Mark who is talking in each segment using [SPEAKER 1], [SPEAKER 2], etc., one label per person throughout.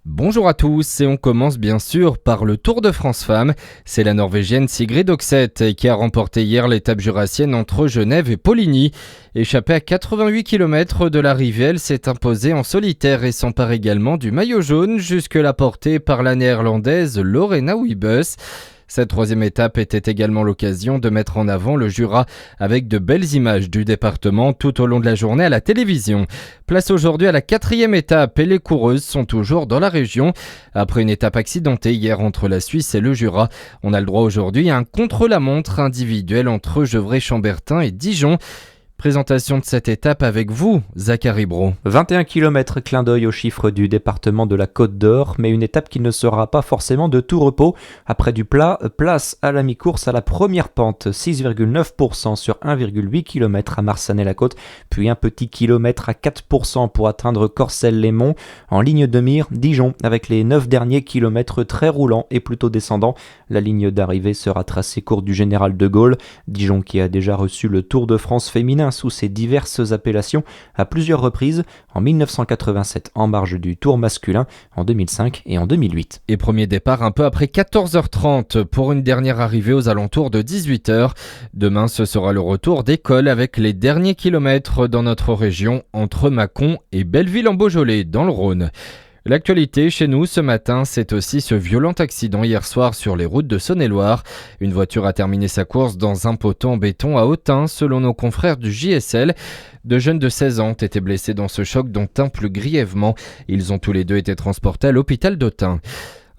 [SPEAKER 1] Bonjour à tous et on commence bien sûr par le Tour de France Femmes. C'est la Norvégienne Sigrid Oxeth qui a remporté hier l'étape jurassienne entre Genève et Poligny. Échappée à 88 km de l'arrivée, elle s'est imposée en solitaire et s'empare également du maillot jaune jusque-là porté par la néerlandaise Lorena Wiebes. Cette troisième étape était également l'occasion de mettre en avant le Jura avec de belles images du département tout au long de la journée à la télévision. Place aujourd'hui à la quatrième étape et les coureuses sont toujours dans la région. Après une étape accidentée hier entre la Suisse et le Jura, on a le droit aujourd'hui à un contre-la-montre individuel entre Gevrey-Chambertin et Dijon. Présentation de cette étape avec vous, Zachary Bro.
[SPEAKER 2] 21 km, clin d'œil aux chiffres du département de la Côte d'Or, mais une étape qui ne sera pas forcément de tout repos. Après du plat, place à la mi-course à la première pente, 6,9% sur 1,8 km à Marsanne-la-Côte, puis un petit kilomètre à 4% pour atteindre Corcelles-les-Monts. En ligne de mire, Dijon, avec les 9 derniers kilomètres très roulants et plutôt descendants. La ligne d'arrivée sera tracée courte du Général de Gaulle. Dijon qui a déjà reçu le Tour de France féminin sous ses diverses appellations à plusieurs reprises, en 1987 en marge du Tour masculin, en 2005 et en 2008.
[SPEAKER 1] Et premier départ un peu après 14h30 pour une dernière arrivée aux alentours de 18h. Demain, ce sera le retour d'école avec les derniers kilomètres dans notre région entre Mâcon et Belleville-en-Beaujolais dans le Rhône. L'actualité chez nous ce matin, c'est aussi ce violent accident hier soir sur les routes de Saône-et-Loire. Une voiture a terminé sa course dans un poteau en béton à Autun, selon nos confrères du JSL. Deux jeunes de 16 ans ont été blessés dans ce choc, dont un plus grièvement. Ils ont tous les deux été transportés à l'hôpital d'Autun.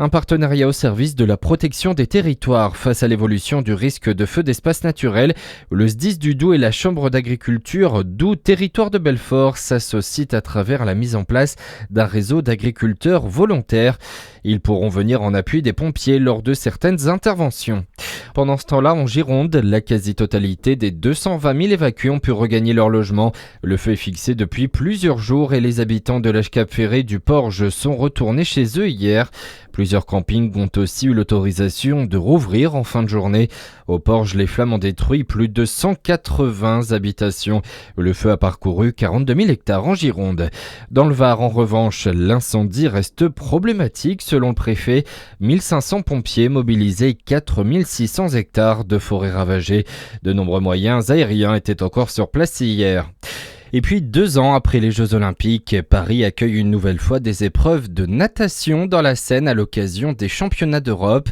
[SPEAKER 1] Un partenariat au service de la protection des territoires face à l'évolution du risque de feu d'espace naturel. Le SDIS du Doubs et la Chambre d'agriculture Doubs Territoire de Belfort s'associent à travers la mise en place d'un réseau d'agriculteurs volontaires. Ils pourront venir en appui des pompiers lors de certaines interventions. Pendant ce temps-là, en Gironde, la quasi-totalité des 220 000 évacués ont pu regagner leur logement. Le feu est fixé depuis plusieurs jours et les habitants de l'âge Cap Ferré du Porge sont retournés chez eux hier. Plusieurs campings ont aussi eu l'autorisation de rouvrir en fin de journée. Au Porge, les flammes ont détruit plus de 180 habitations. Le feu a parcouru 42 000 hectares en Gironde. Dans le Var, en revanche, l'incendie reste problématique selon le préfet. 1500 pompiers mobilisés, 4600 hectares de forêt ravagées. De nombreux moyens aériens étaient encore sur place hier. Et puis 2 ans après les Jeux Olympiques, Paris accueille une nouvelle fois des épreuves de natation dans la Seine à l'occasion des championnats d'Europe.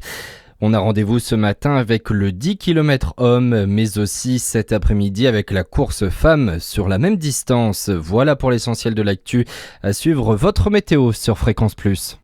[SPEAKER 1] On a rendez-vous ce matin avec le 10 km homme, mais aussi cet après-midi avec la course femme sur la même distance. Voilà pour l'essentiel de l'actu. À suivre votre météo sur Fréquence Plus.